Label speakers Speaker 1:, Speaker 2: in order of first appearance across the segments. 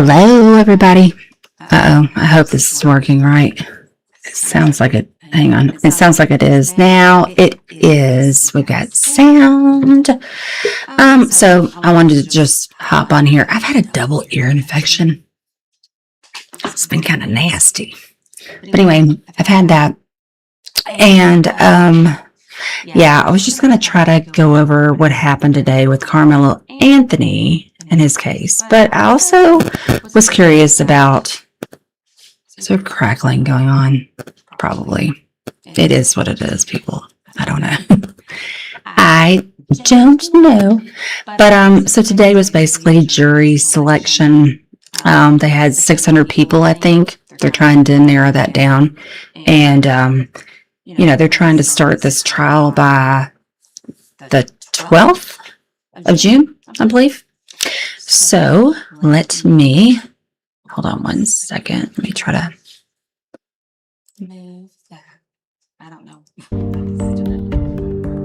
Speaker 1: Hello, everybody. Uh-oh, I hope this is working right. It sounds like it. Hang on. It sounds like it is. Now it is. We've got sound. So I wanted to just hop on here. I've had a double ear infection. It's been kind of nasty. But anyway, I've had that. And, yeah, I was just going to try to go over what happened today with Karmelo Anthony in his case. But I also was curious about, is there crackling going on? Probably. It is what it is, people. I don't know. I don't know. But so today was basically jury selection. They had 600 people, I think. They're trying to narrow that down. And, you know, they're trying to start this trial by the 12th of June, I believe. So let me, hold on one second. Let me try to move that. I don't know.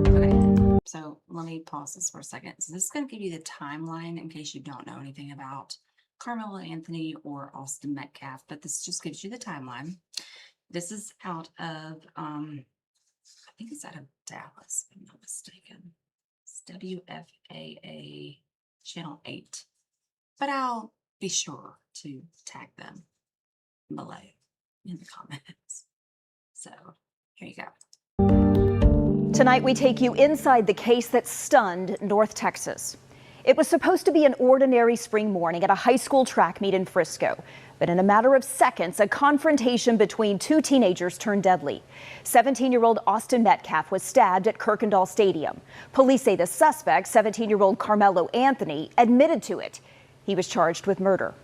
Speaker 1: Okay, so let me pause this for a second. So this is going to give you the timeline in case you don't know anything about Karmelo Anthony or Austin Metcalf, but this just gives you the timeline. This is out of, I think it's out of Dallas, if I'm not mistaken. It's WFAA Channel 8. But I'll be sure to tag them below in the comments. So here you go.
Speaker 2: Tonight we take you inside the case that stunned North Texas. It was supposed to be an ordinary spring morning at a high school track meet in Frisco. But in a matter of seconds, a confrontation between two teenagers turned deadly. 17-year-old Austin Metcalf was stabbed at Kirkendall Stadium. Police say the suspect, 17-year-old Karmelo Anthony, admitted to it. He was charged with murder.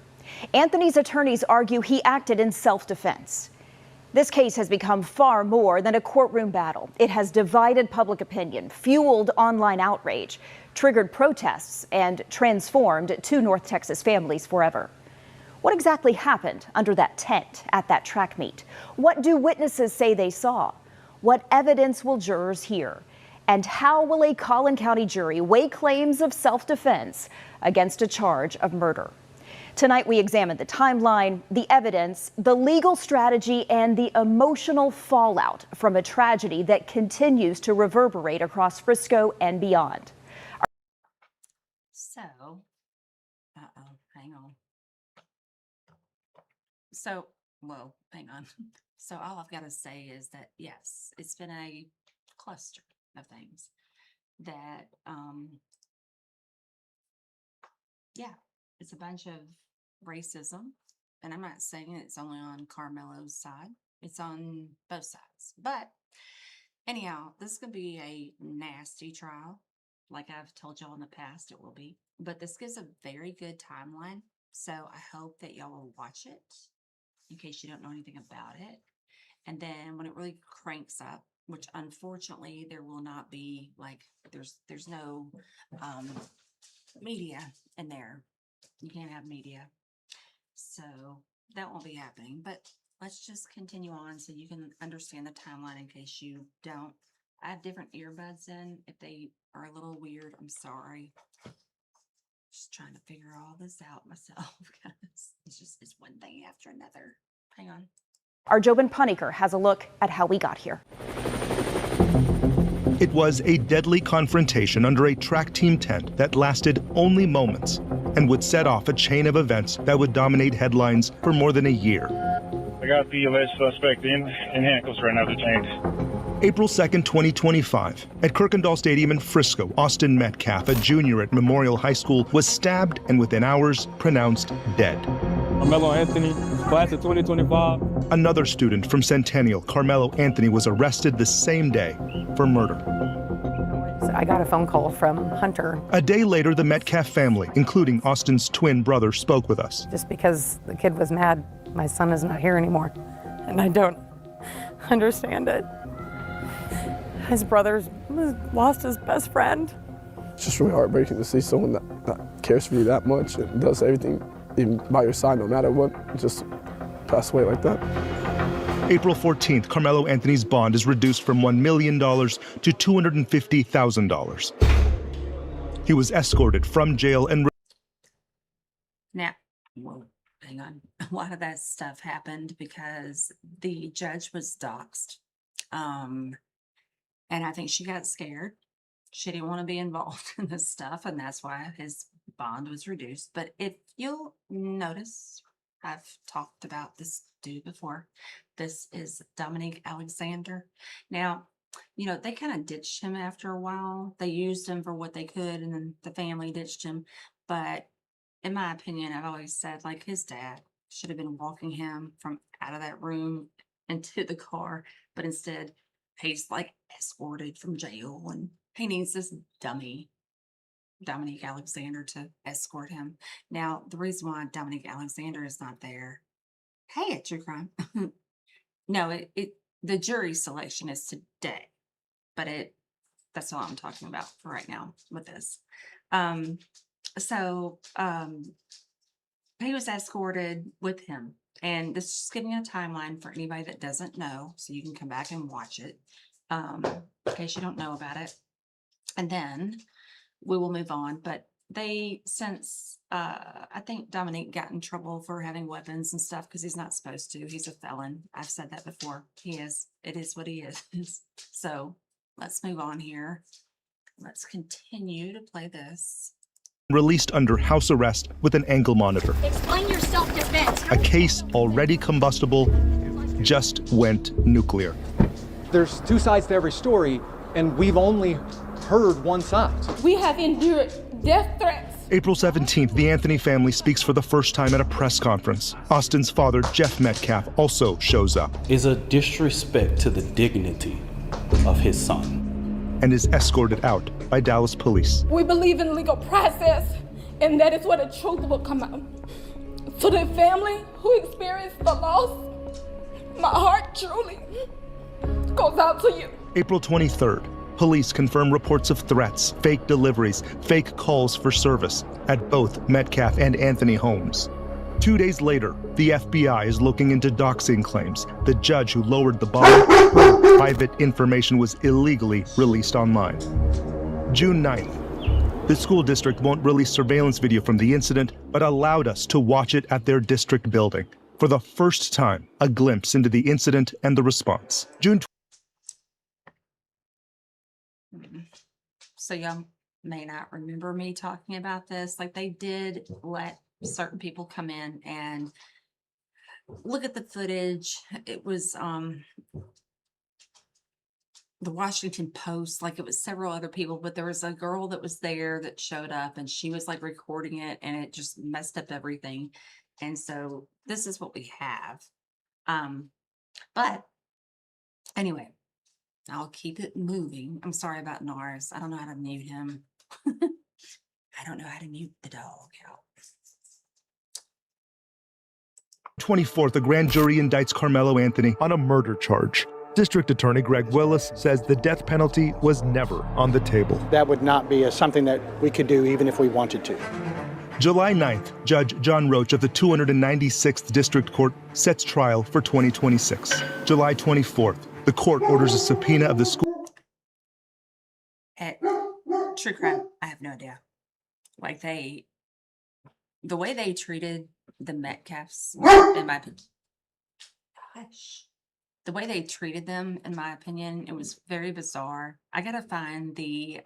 Speaker 2: Anthony's attorneys argue he acted in self-defense. This case has become far more than a courtroom battle. It has divided public opinion, fueled online outrage, triggered protests, and transformed two North Texas families forever. What exactly happened under that tent at that track meet? What do witnesses say they saw? What evidence will jurors hear? And how will a Collin County jury weigh claims of self-defense against a charge of murder? Tonight, we examine the timeline, the evidence, the legal strategy, and the emotional fallout from a tragedy that continues to reverberate across Frisco and beyond.
Speaker 1: So, hang on. So, well, hang on. So all I've got to say is that, yes, it's been a cluster of things that, yeah, it's a bunch of racism. And I'm not saying it's only on Karmelo's side. It's on both sides. But anyhow, this is going to be a nasty trial. Like I've told y'all in the past, it will be. But this gives a very good timeline. So I hope that y'all will watch it in case you don't know anything about it. And then when it really cranks up, which unfortunately there will not be, like, there's no media in there. You can't have media. So that won't be happening. But let's just continue on so you can understand the timeline in case you don't. I have different earbuds in. If they are a little weird, I'm sorry. Just trying to figure all this out myself. It's one thing after another. Hang on.
Speaker 2: Our Jobin Puniker has a look at how we got here.
Speaker 3: It was a deadly confrontation under a track team tent that lasted only moments and would set off a chain of events that would dominate headlines for more than a year.
Speaker 4: I got the alleged suspect in handcuffs right now, detained.
Speaker 3: April 2nd, 2025, at Kirkendall Stadium in Frisco, Austin Metcalf, a junior at Memorial High School, was stabbed and within hours pronounced dead.
Speaker 5: Karmelo Anthony, class of 2025.
Speaker 3: Another student from Centennial, Karmelo Anthony, was arrested the same day for murder.
Speaker 6: I got a phone call from Hunter.
Speaker 3: A day later, the Metcalf family, including Austin's twin brother, spoke with us.
Speaker 6: Just because the kid was mad, my son is not here anymore, and I don't understand it. His brother's lost his best friend.
Speaker 7: It's just really heartbreaking to see someone that cares for you that much and does everything, even by your side, no matter what, just pass away like that.
Speaker 3: April 14th, Karmelo Anthony's bond is reduced from $1 million to $250,000. He was escorted from jail and...
Speaker 1: Now, whoa, hang on. A lot of that stuff happened because the judge was doxxed. And I think she got scared. She didn't want to be involved in this stuff, and that's why his bond was reduced. But if you'll notice, I've talked about this dude before. This is Dominique Alexander. Now, you know, they kind of ditched him after a while. They used him for what they could, and then the family ditched him. But in my opinion, I've always said, like, his dad should have been walking him from out of that room into the car, but instead he's like escorted from jail, and he needs this dummy Dominique Alexander to escort him. Now, the reason why Dominique Alexander is not there, hey, at True Crime. No, the jury selection is today, but that's all I'm talking about for right now with this. So he was escorted with him, and this is just giving a timeline for anybody that doesn't know, so you can come back and watch it in case you don't know about it, and then we will move on. But since I think Dominique got in trouble for having weapons and stuff because he's not supposed to. He's a felon. I've said that before. He is. It is what he is. So let's move on here. Let's continue to play this.
Speaker 3: Released under house arrest with an ankle monitor.
Speaker 8: Explain your self-defense.
Speaker 3: A case already combustible just went nuclear.
Speaker 9: There's two sides to every story, and we've only heard one side.
Speaker 10: We have endured death threats.
Speaker 3: April 17th, the Anthony family speaks for the first time at a press conference. Austin's father, Jeff Metcalf, also shows up.
Speaker 11: Is a disrespect to the dignity of his son.
Speaker 3: And is escorted out by Dallas police.
Speaker 10: We believe in legal process, and that is where the truth will come out. To the family who experienced the loss, my heart truly goes out to you.
Speaker 3: April 23rd, police confirm reports of threats, fake deliveries, fake calls for service at both Metcalf and Anthony homes. 2 days later, the FBI is looking into doxing claims. The judge who lowered the bond heard private information was illegally released online. June 9th, the school district won't release surveillance video from the incident, but allowed us to watch it at their district building. For the first time, a glimpse into the incident and the response.
Speaker 1: So y'all may not remember me talking about this. Like, they did let certain people come in and look at the footage. It was the Washington Post, like it was several other people, but there was a girl that was there that showed up, and she was like recording it, and it just messed up everything. And so this is what we have. But anyway, I'll keep it moving. I'm sorry about Norris. I don't know how to mute him. I don't know how to mute the dog out.
Speaker 3: 24th, a grand jury indicts Karmelo Anthony on a murder charge. District Attorney Greg Willis says the death penalty was never on the table.
Speaker 12: That would not be something that we could do even if we wanted to.
Speaker 3: July 9th, Judge John Roach of the 296th District Court sets trial for 2026. July 24th, the court orders a subpoena of the school.
Speaker 1: At True Crime, I have no idea. Like, the way they treated the Metcalfs, in my opinion, the way they treated them, in my opinion, it was very bizarre. I gotta find the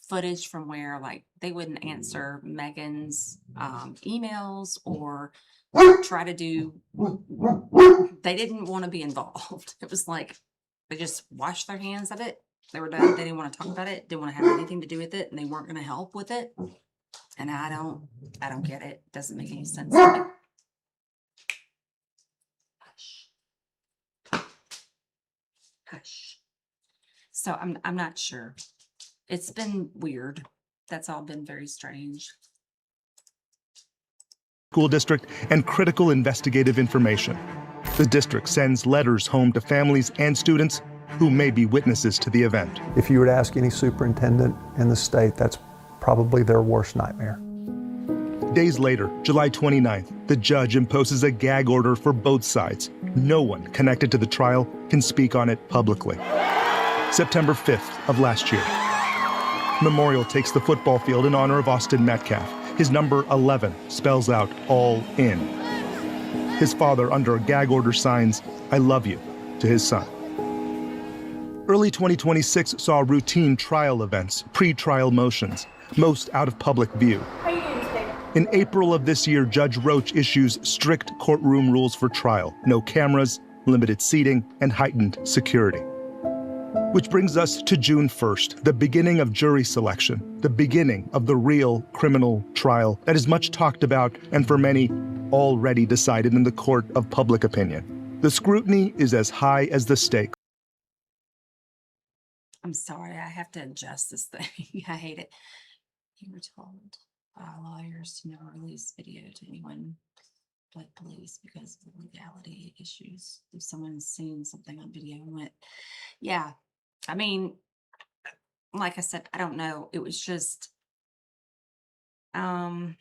Speaker 1: footage from where, like, they wouldn't answer Megan's emails or try to do, they didn't want to be involved. It was like they just washed their hands of it. They were done. They didn't want to talk about it, didn't want to have anything to do with it, and they weren't going to help with it. And I don't get it. It doesn't make any sense to me. Hush. So I'm not sure. It's been weird. That's all been very strange.
Speaker 3: School district and critical investigative information. The district sends letters home to families and students who may be witnesses to the event.
Speaker 13: If you were to ask any superintendent in the state, that's probably their worst nightmare.
Speaker 3: Days later, July 29th, the judge imposes a gag order for both sides. No one connected to the trial can speak on it publicly. September 5th of last year. Memorial takes the football field in honor of Austin Metcalf. His number 11 spells out all in. His father, under a gag order, signs, "I love you," to his son. Early 2026 saw routine trial events, pre-trial motions, most out of public view. In April of this year, Judge Roach issues strict courtroom rules for trial: no cameras, limited seating, and heightened security. Which brings us to June 1st, the beginning of jury selection, the beginning of the real criminal trial that is much talked about and for many already decided in the court of public opinion. The scrutiny is as high as the stakes.
Speaker 1: I'm sorry, I have to adjust this thing. I hate it. You were told by lawyers to never release video to anyone but police because of the legality issues. If someone's seen something on video and went, yeah, I mean, like I said, I don't know. It was just, I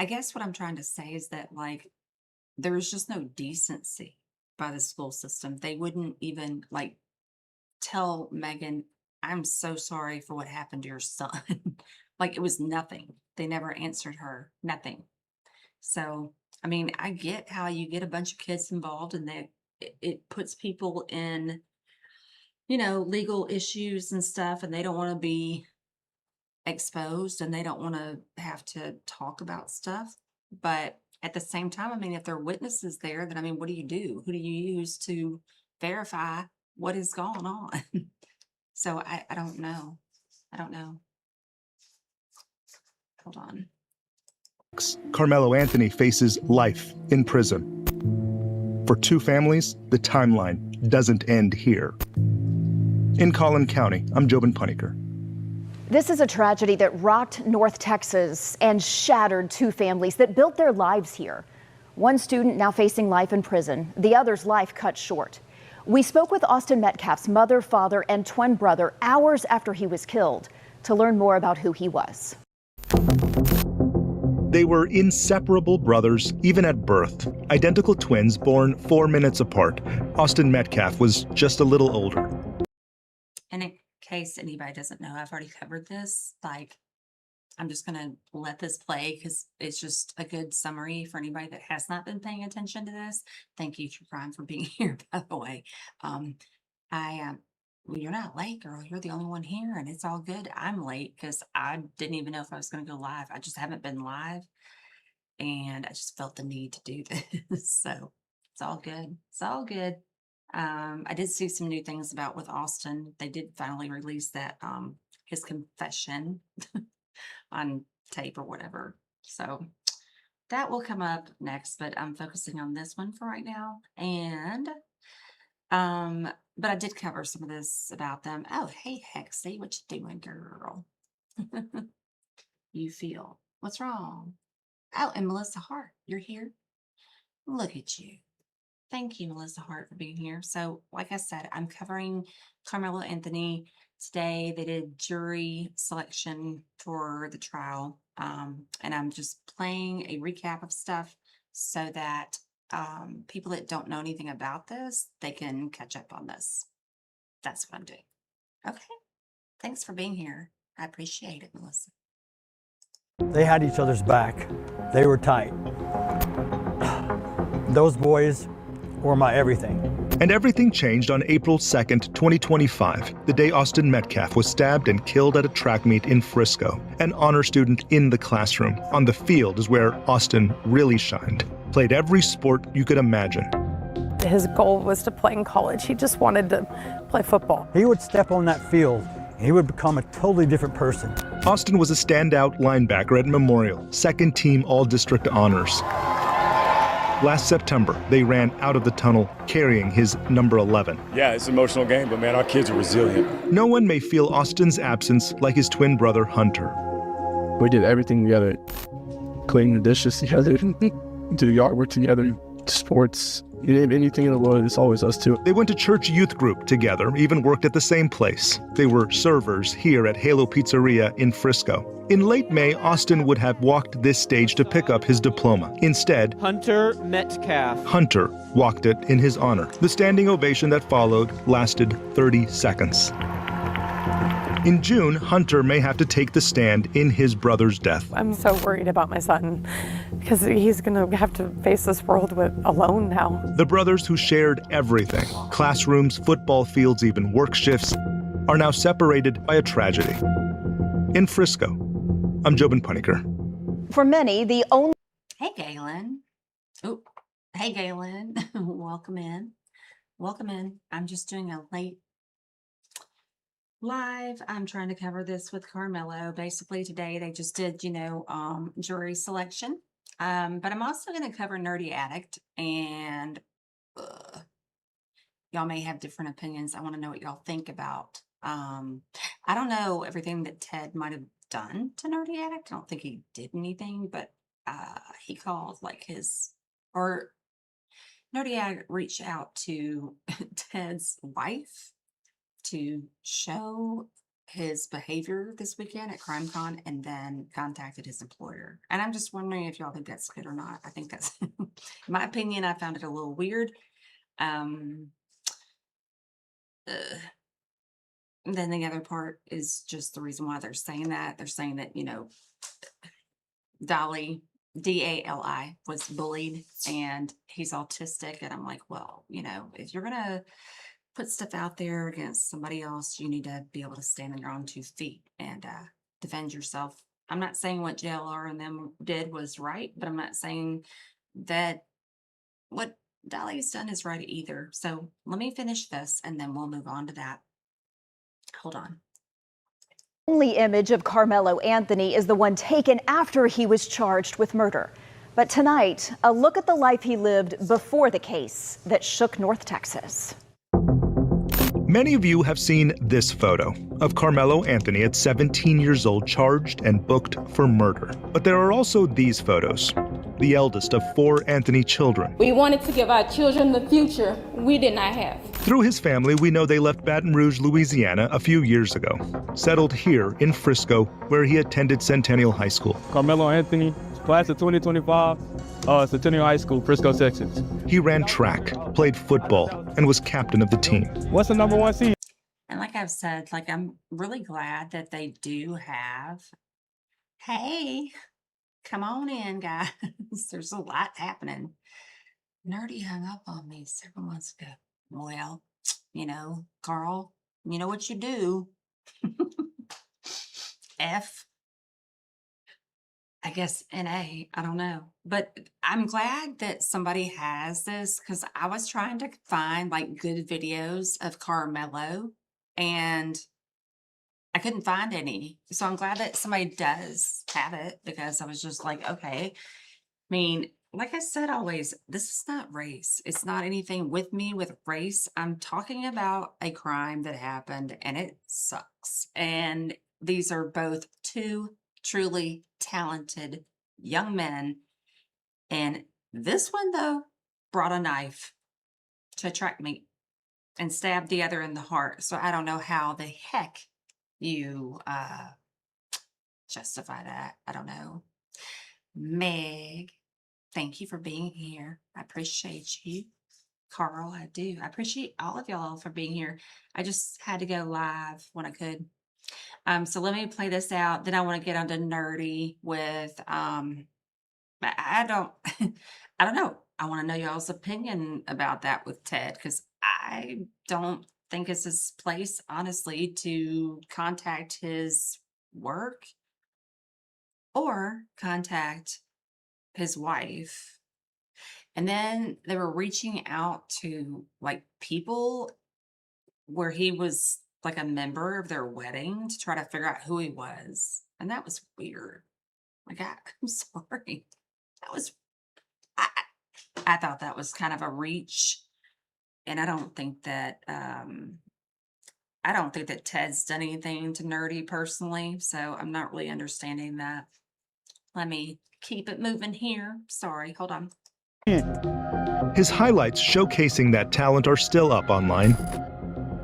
Speaker 1: guess what I'm trying to say is that, like, there was just no decency by the school system. They wouldn't even, like, tell Megan, "I'm so sorry for what happened to your son." Like, it was nothing. They never answered her, nothing. So, I mean, I get how you get a bunch of kids involved and it puts people in, you know, legal issues and stuff, and they don't want to be exposed and they don't want to have to talk about stuff. But at the same time, I mean, if there are witnesses there, then I mean, what do you do? Who do you use to verify what is going on? So I don't know. I don't know. Hold on.
Speaker 3: Karmelo Anthony faces life in prison. For two families, the timeline doesn't end here. In Collin County, I'm Jobin Puniker.
Speaker 2: This is a tragedy that rocked North Texas and shattered two families that built their lives here. One student now facing life in prison, the other's life cut short. We spoke with Austin Metcalf's mother, father, and twin brother hours after he was killed to learn more about who he was.
Speaker 3: They were inseparable brothers, even at birth. Identical twins born 4 minutes apart. Austin Metcalf was just a little older.
Speaker 1: And in case anybody doesn't know, I've already covered this. Like, I'm just going to let this play because it's just a good summary for anybody that has not been paying attention to this. Thank you, True Crime, for being here, by the way. Well, you're not late, girl. You're the only one here, and it's all good. I'm late because I didn't even know if I was going to go live. I just haven't been live, and I just felt the need to do this. So it's all good. It's all good. I did see some new things about with Austin. They did finally release that his confession on tape or whatever. So that will come up next, but I'm focusing on this one for right now. And but I did cover some of this about them. Oh, hey, Hexy, what you doing, girl? You feel, what's wrong? Oh, and Melissa Hart, you're here. Look at you. Thank you, Melissa Hart, for being here. So, like I said, I'm covering Karmelo Anthony today. They did jury selection for the trial, and I'm just playing a recap of stuff so that people that don't know anything about this, they can catch up on this. That's what I'm doing. Okay. Thanks for being here. I appreciate it, Melissa.
Speaker 14: They had each other's back. They were tight. Those boys were my everything.
Speaker 3: And everything changed on April 2nd, 2025, the day Austin Metcalf was stabbed and killed at a track meet in Frisco. An honor student in the classroom. On the field is where Austin really shined. Played every sport you could imagine.
Speaker 6: His goal was to play in college. He just wanted to play football.
Speaker 14: He would step on that field and he would become a totally different person.
Speaker 3: Austin was a standout linebacker at Memorial, second team All-District honors. Last September, they ran out of the tunnel carrying his number 11.
Speaker 15: Yeah, it's an emotional game, but man, our kids are resilient.
Speaker 3: No one may feel Austin's absence like his twin brother, Hunter.
Speaker 7: We did everything together. Clean the dishes together, do yard work together, sports, anything in the world, it's always us two.
Speaker 3: They went to church youth group together, even worked at the same place. They were servers here at Halo Pizzeria in Frisco. In late May, Austin would have walked this stage to pick up his diploma. Instead,
Speaker 16: Hunter Metcalf.
Speaker 3: Hunter walked it in his honor. The standing ovation that followed lasted 30 seconds. In June, Hunter may have to take the stand in his brother's death.
Speaker 6: I'm so worried about my son because he's going to have to face this world alone now.
Speaker 3: The brothers who shared everything, classrooms, football fields, even work shifts, are now separated by a tragedy. In Frisco, I'm Jobin Puniker.
Speaker 2: For many, the only...
Speaker 1: Hey, Galen. Oh, hey, Galen. Welcome in. Welcome in. I'm just doing a late live. I'm trying to cover this with Karmelo. Basically, today they just did, jury selection. But I'm also going to cover Nerdy Addict. And y'all may have different opinions. I want to know what y'all think about. I don't know everything that Ted might have done to Nerdy Addict. I don't think he did anything, but he called Nerdy Addict reached out to Ted's wife to show his behavior this weekend at CrimeCon, and then contacted his employer. And I'm just wondering if y'all think that's good or not. I think that's, in my opinion, I found it a little weird. Then the other part is just the reason why they're saying that. They're saying that, Dolly, D-A-L-I, was bullied and he's autistic. And I'm like, well, if you're going to put stuff out there against somebody else, you need to be able to stand on your own 2 feet and defend yourself. I'm not saying what JLR and them did was right, but I'm not saying that what Dolly's done is right either. So let me finish this and then we'll move on to that. Hold on.
Speaker 2: The only image of Karmelo Anthony is the one taken after he was charged with murder. But tonight, a look at the life he lived before the case that shook North Texas.
Speaker 3: Many of you have seen this photo of Karmelo Anthony at 17 years old, charged and booked for murder. But there are also these photos, the eldest of 4 Anthony children.
Speaker 10: We wanted to give our children the future we did not have.
Speaker 3: Through his family, we know they left Baton Rouge, Louisiana a few years ago, settled here in Frisco, where he attended Centennial High School.
Speaker 5: Karmelo Anthony, class of 2025, Centennial High School, Frisco, Texas.
Speaker 3: He ran track, played football, and was captain of the team.
Speaker 5: What's the number 1 seed?
Speaker 1: And like I've said, I'm really glad that they do have, hey, come on in, guys. There's a lot happening. Nerdy hung up on me several months ago. Well, Carl, you know what you do. F. I guess NA, I don't know. But I'm glad that somebody has this, because I was trying to find good videos of Karmelo and I couldn't find any. So I'm glad that somebody does have it, because I was just like, okay. I mean, like I said always, this is not race. It's not anything with me with race. I'm talking about a crime that happened and it sucks. And these are both 2 truly talented young men. And this one, though, brought a knife to attract me and stabbed the other in the heart. So I don't know how the heck you justify that. I don't know. Meg, thank you for being here. I appreciate you. Carl, I do. I appreciate all of y'all for being here. I just had to go live when I could. So let me play this out. Then I want to get onto nerdy with I don't know. I want to know y'all's opinion about that with Ted, because I don't think it's his place, honestly, to contact his work or contact his wife. And then they were reaching out to people where he was a member of their wedding to try to figure out who he was. And that was weird. I'm sorry. That was, I thought that was kind of a reach. And I don't think that, Ted's done anything to Nerdy personally. So I'm not really understanding that. Let me keep it moving here. Sorry, hold on.
Speaker 3: His highlights showcasing that talent are still up online.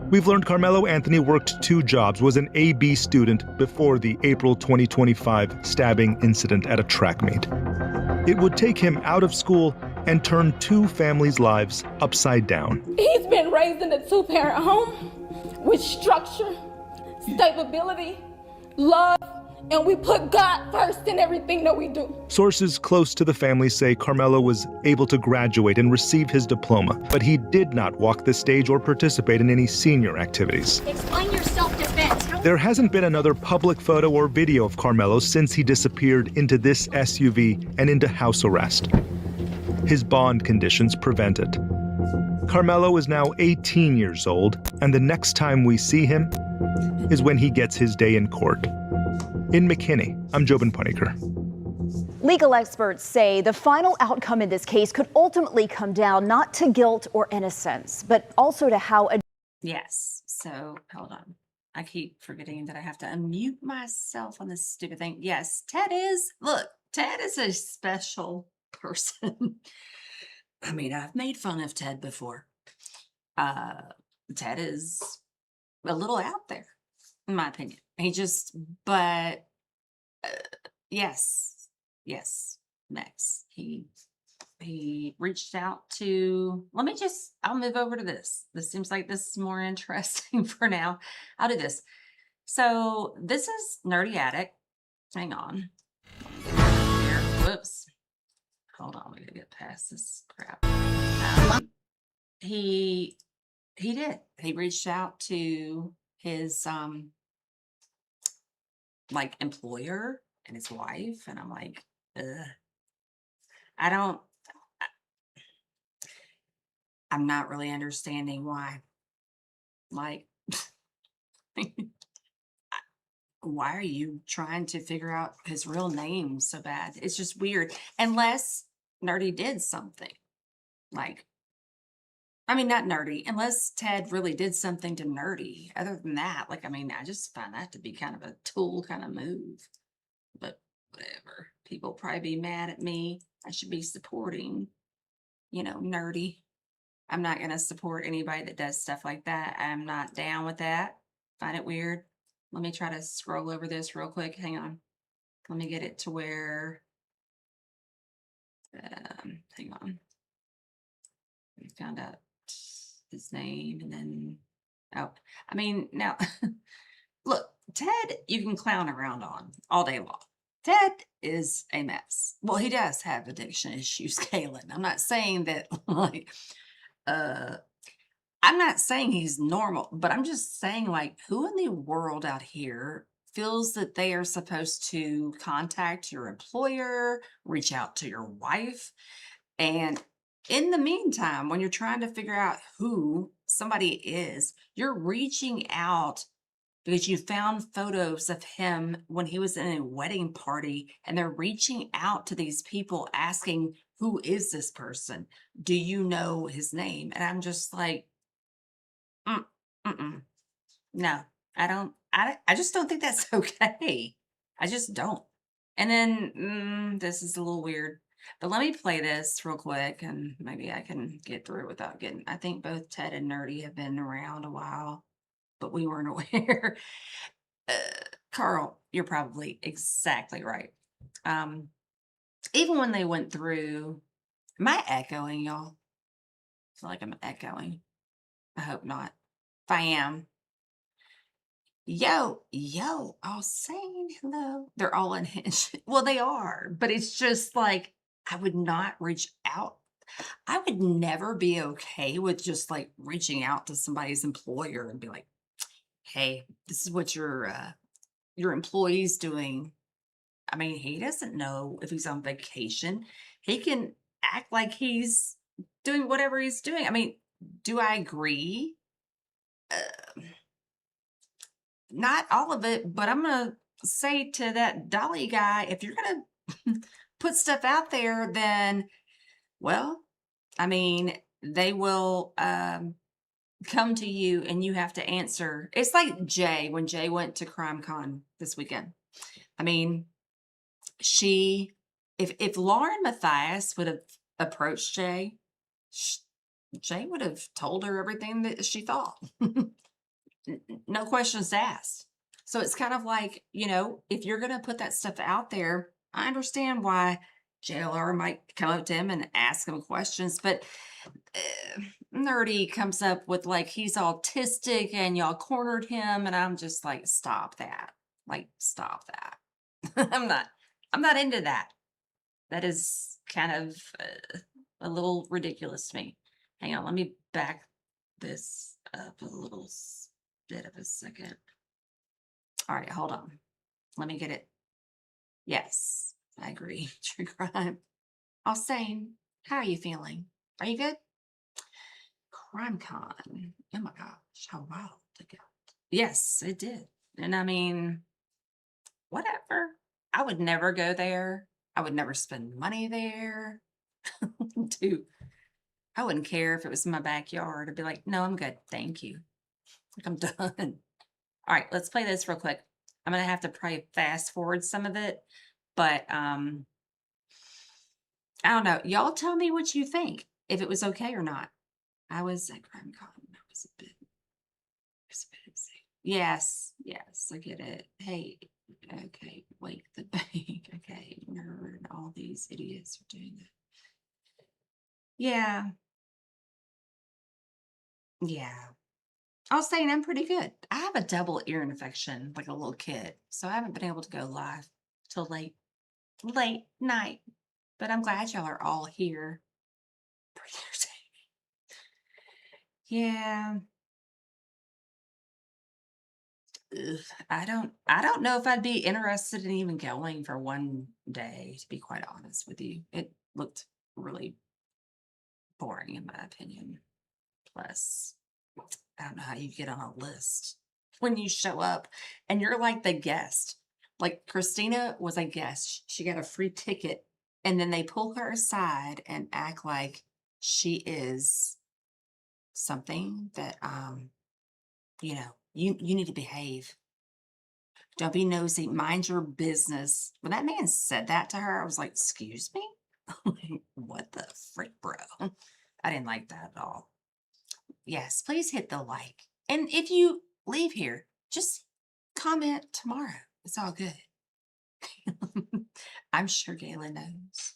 Speaker 3: We've learned Karmelo Anthony worked 2 jobs, was an AB student before the April 2025 stabbing incident at a track meet. It would take him out of school and turn 2 families' lives upside down.
Speaker 10: He's been raised in a 2-parent home with structure, stability, love, and we put God first in everything that we do.
Speaker 3: Sources close to the family say Karmelo was able to graduate and receive his diploma, but he did not walk the stage or participate in any senior activities.
Speaker 8: Explain your self-defense.
Speaker 3: There hasn't been another public photo or video of Karmelo since he disappeared into this SUV and into house arrest. His bond conditions prevent it. Karmelo is now 18 years old, and the next time we see him is when he gets his day in court. In McKinney, I'm Jobin Paniker.
Speaker 2: Legal experts say the final outcome in this case could ultimately come down not to guilt or innocence, but also to how a
Speaker 1: Yes. So hold on. I keep forgetting that I have to unmute myself on this stupid thing. Yes, Ted is a special person. I mean, I've made fun of Ted before. Ted is a little out there, in my opinion. Yes, Max. He reached out to, I'll move over to this. This seems like this is more interesting for now. I'll do this. So this is Nerdy Addict. Hang on. Here. Whoops. Hold on, we gotta get past this crap. He did. He reached out to his like employer and his wife, and I'm like, I'm not really understanding why. Like, why are you trying to figure out his real name so bad? It's just weird. Unless Nerdy did something. Like, I mean, not Nerdy, unless Ted really did something to Nerdy. Other than that, like, I mean, I just find that to be kind of a tool kind of move. But whatever. People probably be mad at me. I should be supporting, Nerdy. I'm not going to support anybody that does stuff like that. I'm not down with that. Find it weird. Let me try to scroll over this real quick. Hang on. Let me get it to where, hang on. We found out his name and then, now, look, Ted, you can clown around on all day long. Ted is a mess. Well, he does have addiction issues, Kaylin. I'm not saying that, I'm not saying he's normal, but I'm just saying, like, who in the world out here feels that they are supposed to contact your employer, reach out to your wife, and in the meantime, when you're trying to figure out who somebody is, you're reaching out because you found photos of him when he was in a wedding party, and they're reaching out to these people asking, who is this person? Do you know his name? And I'm just like, no, I don't. I just don't think that's okay. I just don't. And then this is a little weird, but let me play this real quick, and maybe I can get through it without getting. I think both Ted and Nerdy have been around a while, but we weren't aware. Carl, you're probably exactly right. Even when they went through, am I echoing, y'all? I feel like I'm echoing. I hope not. If I am, yo, all saying hello. They're all unhinged. Well, they are, but it's just like, I would not reach out. I would never be okay with just like reaching out to somebody's employer and be like, hey, this is what your employee's doing. I mean, he doesn't know if he's on vacation. He can act like he's doing whatever he's doing. I mean, do I agree? Not all of it, but I'm going to say to that Dolly guy, if you're going to put stuff out there, then, well, I mean, they will come to you and you have to answer. It's like Jay, when Jay went to CrimeCon this weekend. I mean, if Lauren Matthias would have approached Jay, Jay would have told her everything that she thought. No questions asked. So it's kind of like, if you're going to put that stuff out there, I understand why JLR might come up to him and ask him questions, but
Speaker 16: Nerdy comes up with like he's autistic and y'all cornered him, and I'm just like, stop that. Like, stop that. I'm not into that. That is kind of a little ridiculous to me. Hang on, let me back this up a little bit of a second. All right, hold on. Let me get it. Yes, I agree. True crime. All sane. How are you feeling? Are you good? CrimeCon. Oh my gosh, how wild to go. Yes, it did. And I mean, whatever. I would never go there. I would never spend money there. Dude, I wouldn't care if it was in my backyard. I'd be like, no, I'm good. Thank you. Like, I'm done. All right, let's play this real quick. I'm going to have to probably fast forward some of it, but I don't know. Y'all tell me what you think, if it was okay or not. I was at CrimeCon. That was a bit insane. Yes, I get it. Hey, okay, wake the bank. Okay, nerd. All these idiots are doing that. Yeah. I was saying I'm pretty good. I have a double ear infection like a little kid, so I haven't been able to go live till late night. But I'm glad y'all are all here. Pretty entertaining. Yeah. Ugh, I don't know if I'd be interested in even going for one day, to be quite honest with you. It looked really boring in my opinion. Plus, I don't know how you get on a list when you show up and you're like the guest. Like Christina was a guest. She got a free ticket, and then they pull her aside and act like she is something that you know, you need to behave. Don't be nosy. Mind your business. When that man said that to her, I was like, excuse me? Like, what the frick, bro? I didn't like that at all. Yes, please hit the like. And if you leave here, just comment tomorrow. It's all good. I'm sure Gayla knows.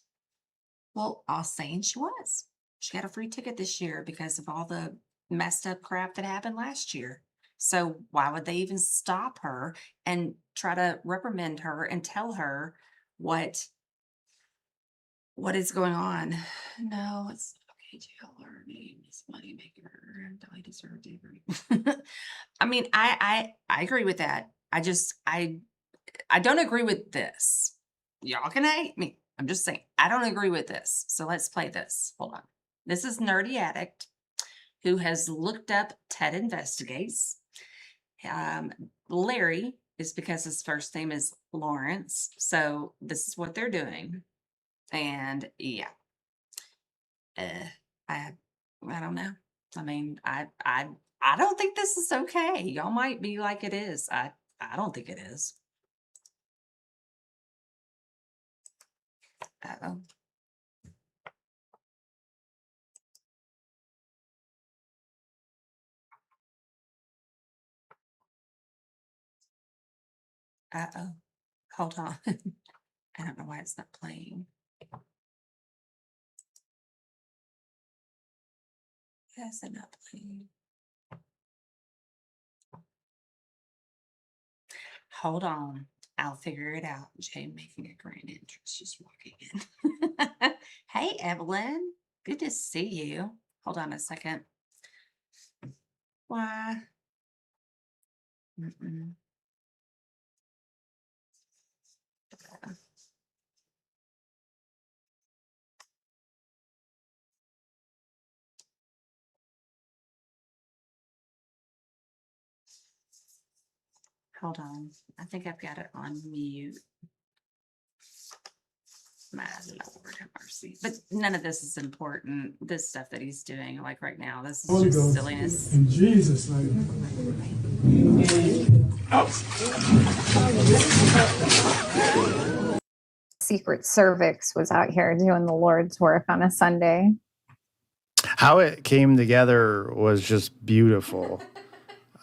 Speaker 16: Well, all saying she was. She got a free ticket this year because of all the messed up crap that happened last year. So why would they even stop her and try to reprimand her and tell her what is going on? No, it's okay to tell her name is Moneymaker. I deserve to agree. I mean, I agree with that. I don't agree with this. Y'all can hate me. I'm just saying, I don't agree with this. So let's play this. Hold on. This is Nerdy Addict, who has looked up Ted Investigates. Larry is because his first name is Lawrence. So this is what they're doing. And yeah, I don't know. I mean, I don't think this is okay. Y'all might be like it is. I don't think it is. Uh-oh. Uh-oh. Hold on. I don't know why it's not playing. Why is it not playing? Hold on. I'll figure it out. Jay making a grand entrance, just walking in. Hey, Evelyn. Good to see you. Hold on a second. Why? Hold on. I think I've got it on mute. My Lord have mercy. But none of this is important. This stuff that he's doing, like right now, this is
Speaker 17: Holy
Speaker 16: just
Speaker 17: Ghost,
Speaker 16: silliness.
Speaker 17: in Jesus' name.
Speaker 18: Secret Cervix was out here doing the Lord's work on a Sunday.
Speaker 19: How it came together was just beautiful.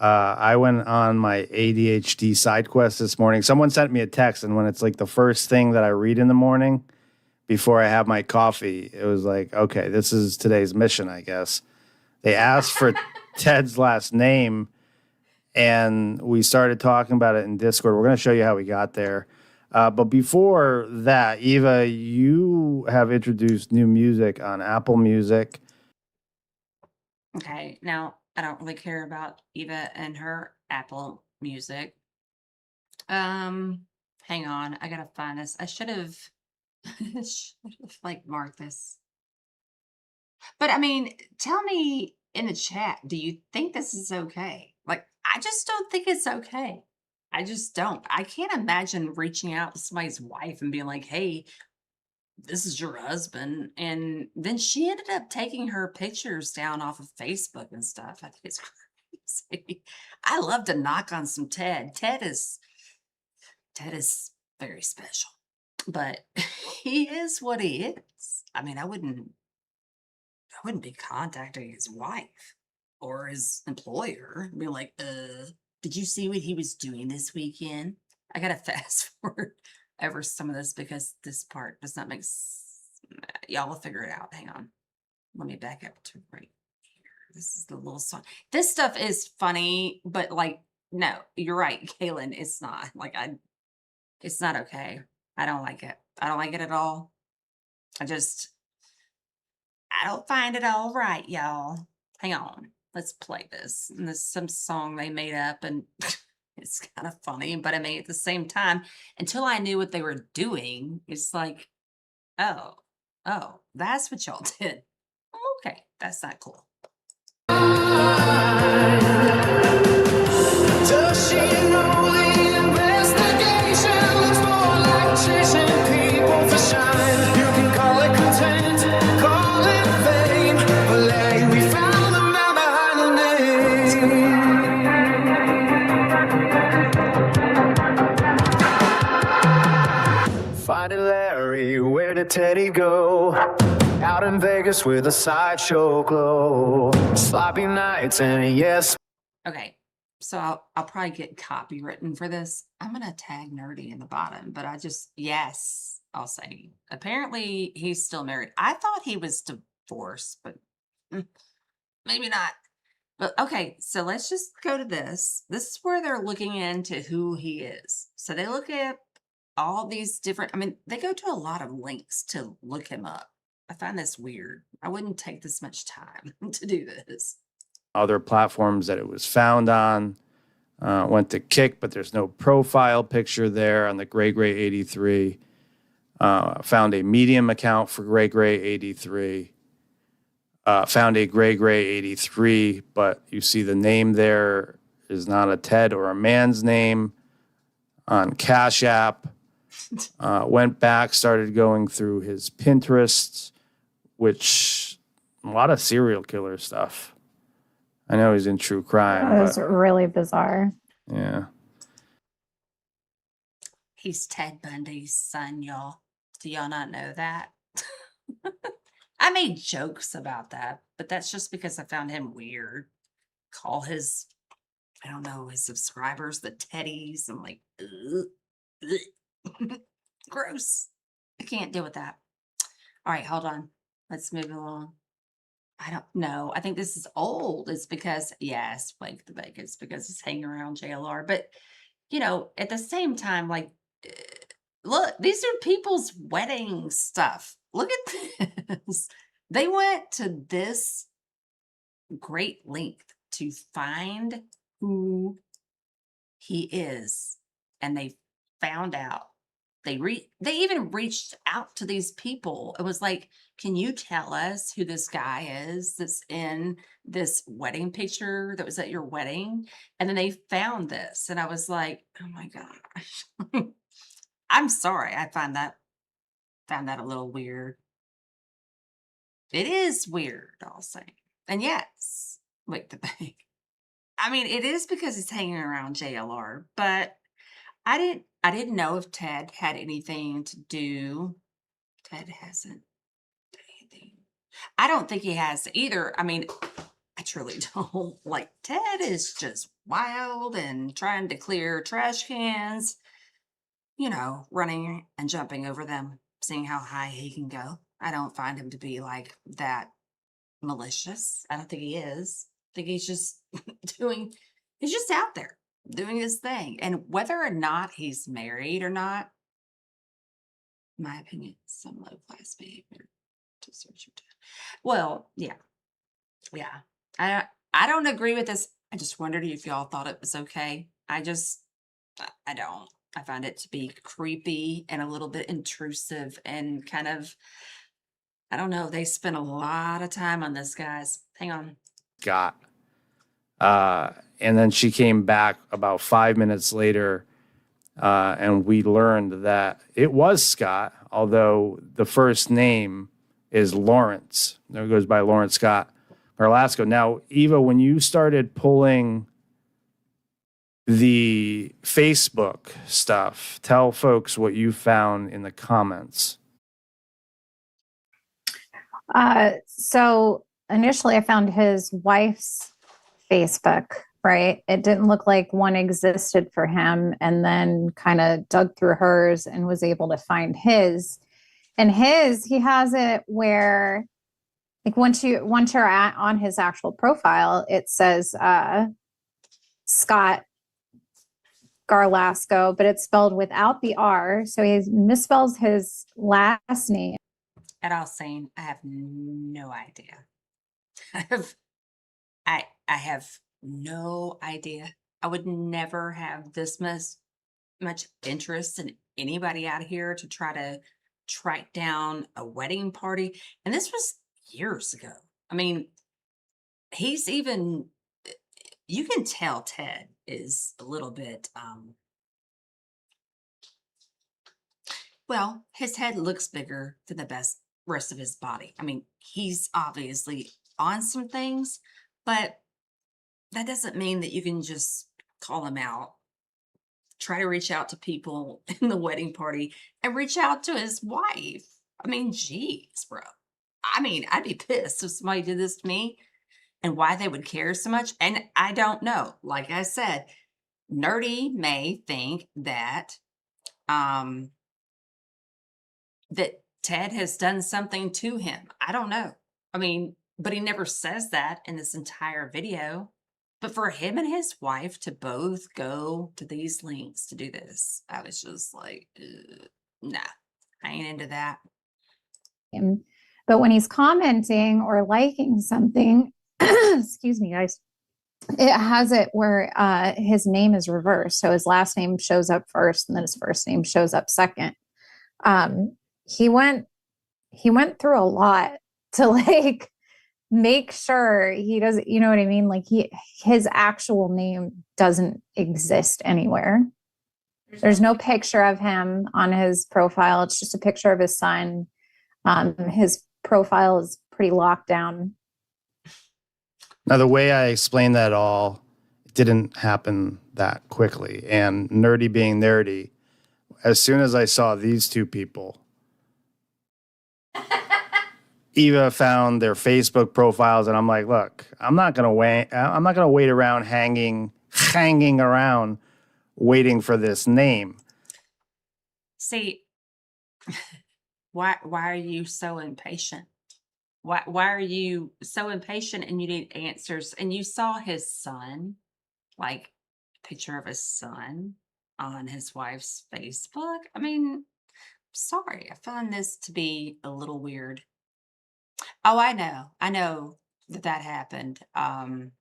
Speaker 19: I went on my ADHD side quest this morning. Someone sent me a text, and when it's like the first thing that I read in the morning before I have my coffee, it was like, okay, this is today's mission, I guess. They asked for Ted's last name, and we started talking about it in Discord. We're going to show you how we got there. But before that, Eva, you have introduced new music on Apple Music.
Speaker 16: Okay, now I don't really care about Eva and her Apple Music. Hang on, I gotta find this. I should have like marked this. But I mean, tell me in the chat, do you think this is okay? Like, I just don't think it's okay. I just don't. I can't imagine reaching out to somebody's wife and being like, hey, this is your husband. And then she ended up taking her pictures down off of Facebook and stuff. I think it's crazy. I love to knock on some Ted. Ted is very special, but he is what he is. I mean, I wouldn't be contacting his wife or his employer and be like, did you see what he was doing this weekend? I gotta fast forward over some of this because this part does not make y'all will figure it out. Hang on. Let me back up to right here. This is the little song. This stuff is funny, but like, no, you're right, Kaylin. It's not. Like, it's not okay. I don't like it. I don't like it at all. I don't find it all right, y'all. Hang on. Let's play this. And this is some song they made up, and it's kind of funny, but I mean, at the same time, until I knew what they were doing, it's like, oh, that's what y'all did. Okay, that's not cool.
Speaker 17: Does she know the investigation looks more like chasing people for shine? You can call it content, call it fame, but Larry, we found the man behind the name. Finding Larry, where did Teddy go? Out in Vegas with a sideshow glow. Sloppy nights and a yes.
Speaker 16: Okay, so I'll probably get copywritten for this. I'm gonna tag Nerdy in the bottom, but yes, I'll say. Apparently he's still married. I thought he was divorced, but maybe not. But okay, so let's just go to this. This is where they're looking into who he is. So they look at all these different, I mean, they go to a lot of links to look him up. I find this weird. I wouldn't take this much time to do this.
Speaker 19: Other platforms that it was found on. Went to Kick, but there's no profile picture there on the Gray 83. Found a Medium account for Gray 83. Found a Gray 83, but you see the name there is not a Ted or a man's name. On Cash App. Went back, started going through his Pinterest, which a lot of serial killer stuff. I know he's in true crime.
Speaker 18: That was really bizarre.
Speaker 19: Yeah.
Speaker 16: He's Ted Bundy's son, y'all. Do y'all not know that? I made jokes about that, but that's just because I found him weird. Call his, I don't know, his subscribers the Teddies. I'm like, ugh. Gross. I can't deal with that. All right, hold on. Let's move along. I don't know. I think this is old. It's because, yes, Wake the Vegas, because he's hanging around JLR. But, you know, at the same time, like, look, these are people's wedding stuff. Look at this. They went to this great length to find who he is. And they found out. They even reached out to these people. It was like, can you tell us who this guy is that's in this wedding picture that was at your wedding? And then they found this. And I was like, oh my gosh. I'm sorry. I found that a little weird. It is weird, I'll say. And yes, wait the bank. I mean, it is because he's hanging around JLR, but I didn't know if Ted had anything to do. Ted hasn't done anything. I don't think he has either. I mean, I truly don't. Like, Ted is just wild and trying to clear trash cans, you know, running and jumping over them, seeing how high he can go. I don't find him to be like that malicious. I don't think he is. I think he's just he's just out there doing his thing. And whether or not he's married or not, in my opinion, some low class behavior to search your Well, yeah. Yeah. I don't agree with this. I just wondered if y'all thought it was okay. I don't. I find it to be creepy and a little bit intrusive and kind of, I don't know. They spent a lot of time on this, guys. Hang on.
Speaker 19: Scott. And then she came back about 5 minutes later, and we learned that it was Scott, although the first name is Lawrence. There goes by Lawrence Scott Carlasco. Now, Eva, when you started pulling the Facebook stuff, tell folks what you found in the comments.
Speaker 18: So initially I found his wife's Facebook, right? It didn't look like one existed for him, and then kind of dug through hers and was able to find his. And his, he has it where, like, once you're on his actual profile, it says Scott Garlasco, but it's spelled without the R. So he misspells his last name.
Speaker 16: At all sane, I have no idea. I have no idea. I would never have this much interest in anybody out here to try to track down a wedding party. And this was years ago. I mean, he's even, you can tell Ted is a little bit, well, his head looks bigger than the rest of his body. I mean, he's obviously on some things, but that doesn't mean that you can just call him out. Try to reach out to people in the wedding party and reach out to his wife. I mean, geez, bro. I mean, I'd be pissed if somebody did this to me, and why they would care so much. And I don't know. Like I said, Nerdy may think that, that Ted has done something to him. I don't know. I mean, but he never says that in this entire video. But for him and his wife to both go to these links to do this, I was just like, nah, I ain't into that.
Speaker 18: But when he's commenting or liking something, excuse me, guys, it has it where his name is reversed. So his last name shows up first, and then his first name shows up second. He went through a lot to like make sure he doesn't, you know what I mean? Like his actual name doesn't exist anywhere. There's no picture of him on his profile. It's just a picture of his son. His profile is pretty locked down.
Speaker 19: Now, the way I explained that all, it didn't happen that quickly. And nerdy being nerdy, as soon as I saw these two people, Eva found their Facebook profiles, and I'm like, look, I'm not gonna wait around hanging around waiting for this name.
Speaker 16: See, why are you so impatient? Why are you so impatient and you need answers? And you saw his son, like a picture of his son on his wife's Facebook. I mean, sorry, I find this to be a little weird. Oh, I know that happened. And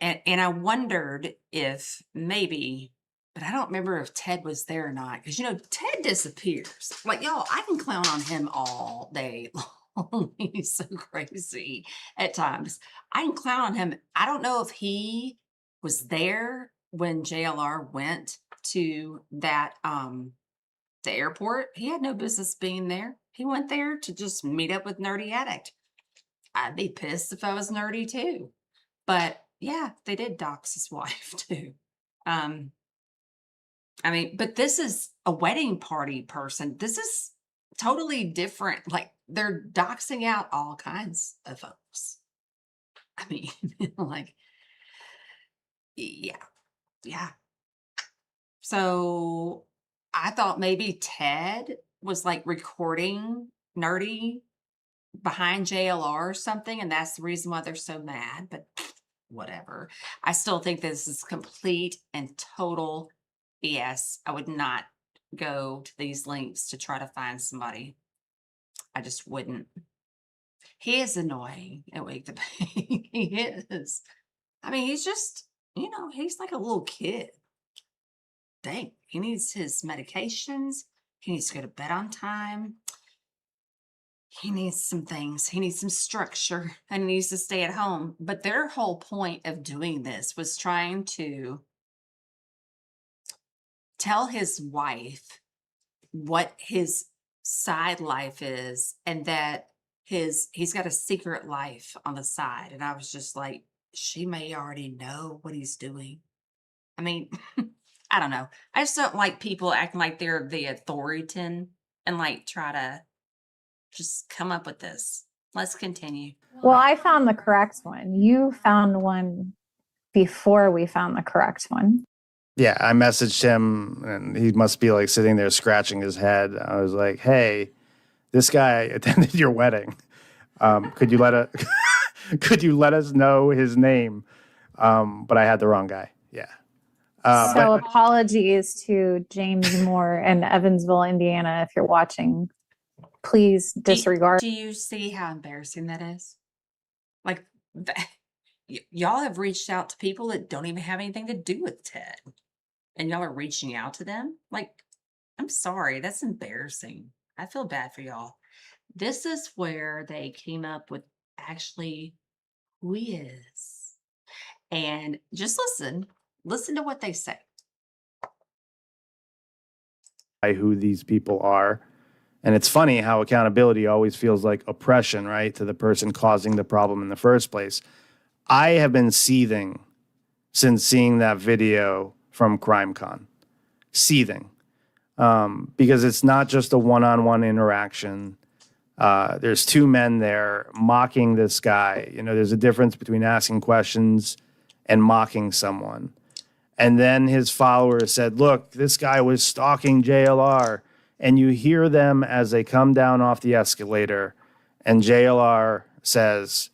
Speaker 16: I wondered if maybe, but I don't remember if Ted was there or not. Because, Ted disappears. Like, y'all, I can clown on him all day long. He's so crazy at times. I can clown on him. I don't know if he was there when JLR went to that, the airport. He had no business being there. He went there to just meet up with Nerdy Addict. I'd be pissed if I was nerdy too. But yeah, they did dox his wife too. I mean, but this is a wedding party person. This is totally different. Like, they're doxing out all kinds of folks. I mean, like, yeah. So I thought maybe Ted was like recording Nerdy behind JLR or something, and that's the reason why they're so mad, but whatever. I still think this is complete and total BS. I would not go to these links to try to find somebody. I just wouldn't. He is annoying at Wake the Pain. He is. I mean, he's just, he's like a little kid. Dang, he needs his medications. He needs to go to bed on time. He needs some things. He needs some structure and he needs to stay at home. But their whole point of doing this was trying to tell his wife what his side life is and that he's got a secret life on the side. And I was just like, she may already know what he's doing. I mean, I don't know. I just don't like people acting like they're the authority and like try to just come up with this. Let's continue.
Speaker 18: Well, I found the correct one. You found one before we found the correct one.
Speaker 19: Yeah, I messaged him and he must be like sitting there scratching his head. I was like, hey, this guy attended your wedding. Could you let us know his name? But I had the wrong guy. Yeah.
Speaker 18: So apologies to James Moore in Evansville, Indiana, if you're watching. Please disregard.
Speaker 16: Do you see how embarrassing that is? Like, y'all have reached out to people that don't even have anything to do with Ted. And y'all are reaching out to them? Like, I'm sorry. That's embarrassing. I feel bad for y'all. This is where they came up with actually who he is. And just listen to what they say.
Speaker 19: Who these people are. And it's funny how accountability always feels like oppression, right? To the person causing the problem in the first place. I have been seething since seeing that video from CrimeCon. Seething. Because it's not just a one-on-one interaction. There's two men there mocking this guy. There's a difference between asking questions and mocking someone. And then his followers said, look, this guy was stalking JLR. And you hear them as they come down off the escalator. And JLR says,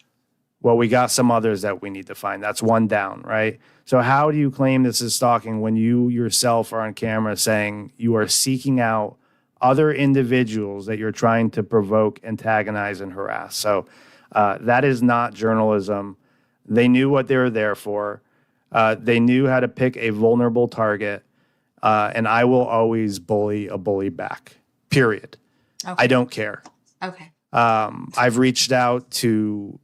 Speaker 19: well, we got some others that we need to find. That's one down, right? So how do you claim this is stalking when you yourself are on camera saying you are seeking out other individuals that you're trying to provoke, antagonize, and harass? So that is not journalism. They knew what they were there for. They knew how to pick a vulnerable target. And I will always bully a bully back, period. Okay. I don't care.
Speaker 16: Okay.
Speaker 19: I've reached out to,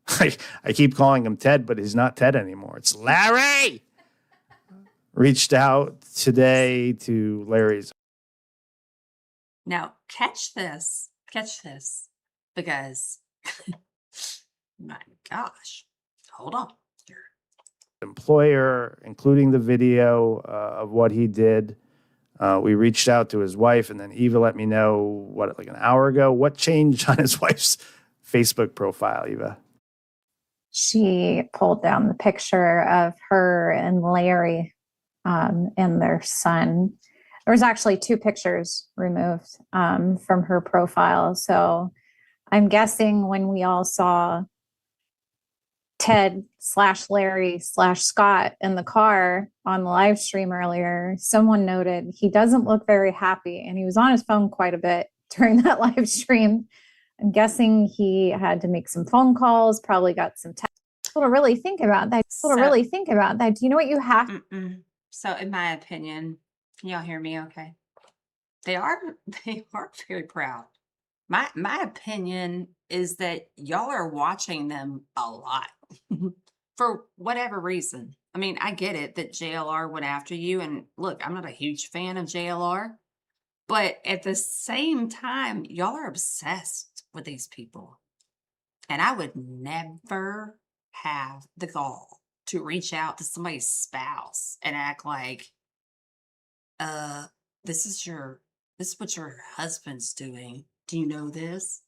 Speaker 19: I keep calling him Ted, but he's not Ted anymore. It's Larry. Reached out today to Larry's.
Speaker 16: Now, catch this, because, my gosh, hold on.
Speaker 19: Employer, including the video of what he did. We reached out to his wife, and then Eva let me know, like an hour ago? What changed on his wife's Facebook profile, Eva?
Speaker 18: She pulled down the picture of her and Larry and their son. There was actually 2 pictures removed from her profile. So I'm guessing when we all saw Ted/Larry/Scott in the car on the live stream earlier, someone noted he doesn't look very happy, and he was on his phone quite a bit during that live stream. I'm guessing he had to make some phone calls, probably got some texts. People to really think about that. Do you know what you have?
Speaker 16: So in my opinion, can y'all hear me okay? They are very proud. My opinion is that y'all are watching them a lot for whatever reason. I mean, I get it that JLR went after you. And look, I'm not a huge fan of JLR. But at the same time, y'all are obsessed with these people. And I would never have the gall to reach out to somebody's spouse and act like, this is what your husband's doing. Do you know this?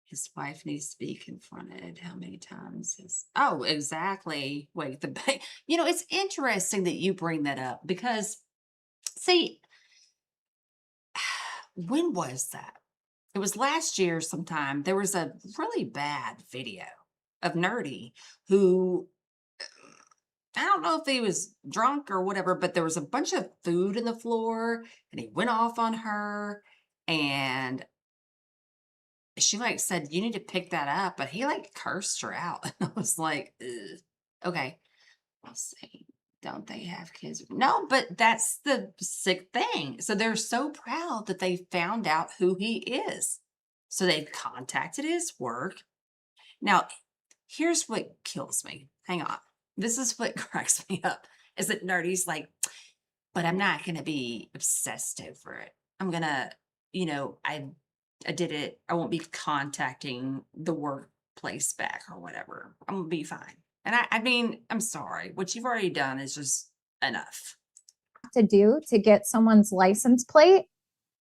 Speaker 16: His wife needs to be confronted. How many times oh, exactly. Wait, it's interesting that you bring that up because, see, when was that? it was last year sometime, there was a really bad video of Nerdy who, I don't know if he was drunk or whatever, but there was a bunch of food in the floor and he went off on her and she like said, you need to pick that up, but he like cursed her out. And I was like, ugh. Okay, I'll see. Don't they have kids? No, but that's the sick thing. So they're so proud that they found out who he is. So they've contacted his work. Now, here's what kills me. Hang on. This is what cracks me up is that Nerdy's like, but I'm not going to be obsessed over it. I'm going to, I did it. I won't be contacting the workplace back or whatever. I'm going to be fine. And I mean, I'm sorry. What you've already done is just enough.
Speaker 18: To do to get someone's license plate.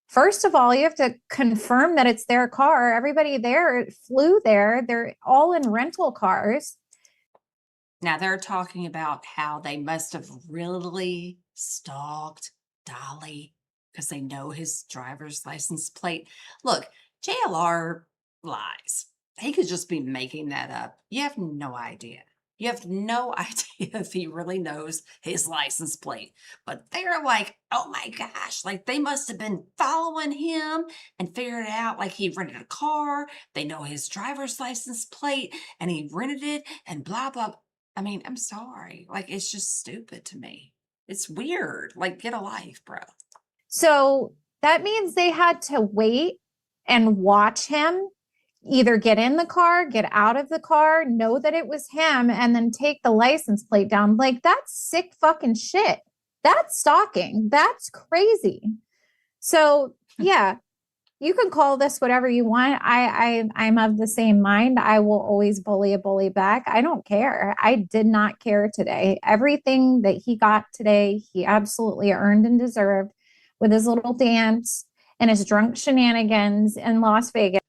Speaker 18: First of all, you have to confirm that it's their car. Everybody there flew there. They're all in rental cars.
Speaker 16: Now they're talking about how they must have really stalked Dolly because they know his driver's license plate. Look, JLR lies. He could just be making that up. You have no idea. You have no idea if he really knows his license plate. But they're like, oh my gosh, like they must have been following him and figured it out. Like he rented a car. They know his driver's license plate and he rented it and blah, blah. I mean, I'm sorry. Like, it's just stupid to me. It's weird. Like, get a life, bro.
Speaker 18: So that means they had to wait and watch him either get in the car, get out of the car, know that it was him, and then take the license plate down. Like, that's sick fucking shit. That's stalking. That's crazy. So, yeah, you can call this whatever you want. I'm of the same mind. I will always bully a bully back. I don't care. I did not care today. Everything that he got today, he absolutely earned and deserved with his little dance and his drunk shenanigans in Las Vegas.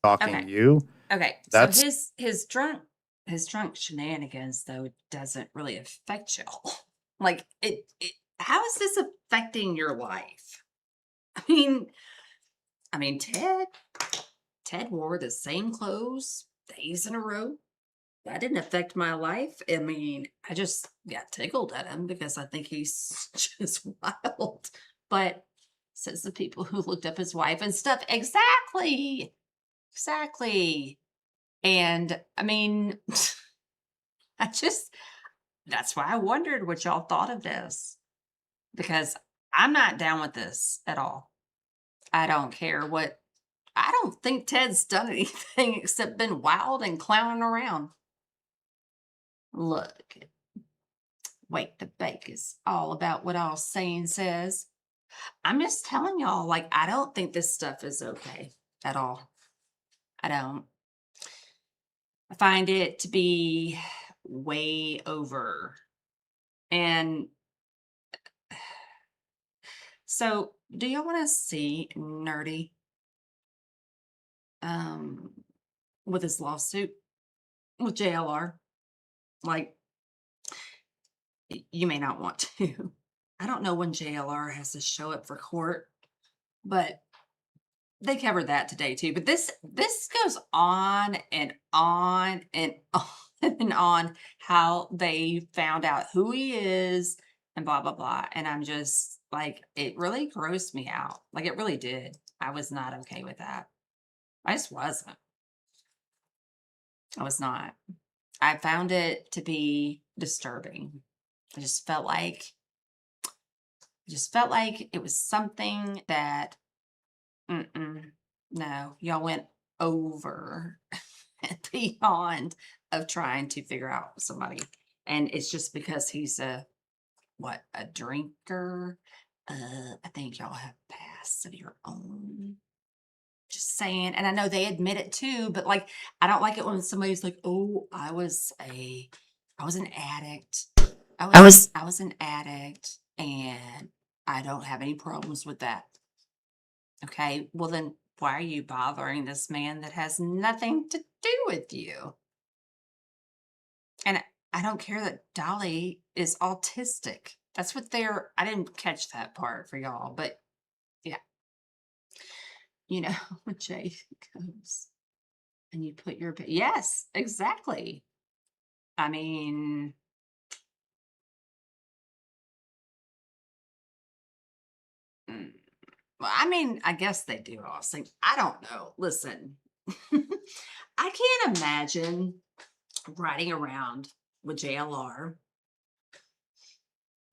Speaker 19: Talking
Speaker 16: Okay.
Speaker 19: to you.
Speaker 16: Okay.
Speaker 19: That's-
Speaker 16: So his drunk shenanigans though doesn't really affect y'all. Like it how is this affecting your life? I mean Ted wore the same clothes days in a row. That didn't affect my life. I mean, I just got tickled at him because I think he's just wild. But says the people who looked up his wife and stuff. Exactly. And I mean, that's why I wondered what y'all thought of this. Because I'm not down with this at all. I don't care I don't think Ted's done anything except been wild and clowning around. Look, wait to bake is all about what all saying says. I'm just telling y'all, like, I don't think this stuff is okay at all. I don't. I find it to be way over. And so, do y'all want to see Nerdy with his lawsuit with JLR? Like, you may not want to. I don't know when JLR has to show up for court, but they covered that today too. But this goes on and on and on and on how they found out who he is and blah blah blah. And I'm just like, it really grossed me out. Like it really did. I was not okay with that. I just wasn't. I was not. I found it to be disturbing. I just felt like it was something that no, y'all went over and beyond of trying to figure out somebody. And it's just because he's a drinker. I think y'all have pasts of your own. Just saying. And I know they admit it too, but like, I don't like it when somebody's like, oh, I was an addict. I was an addict and I don't have any problems with that. Okay, well then why are you bothering this man that has nothing to do with you? And I don't care that Dolly is autistic. That's what I didn't catch that part for y'all, but yeah. you know, when Jay goes and you put your, yes, exactly. I mean, mm, well, I mean, I guess they do all sing. I don't know. Listen, I can't imagine riding around with JLR.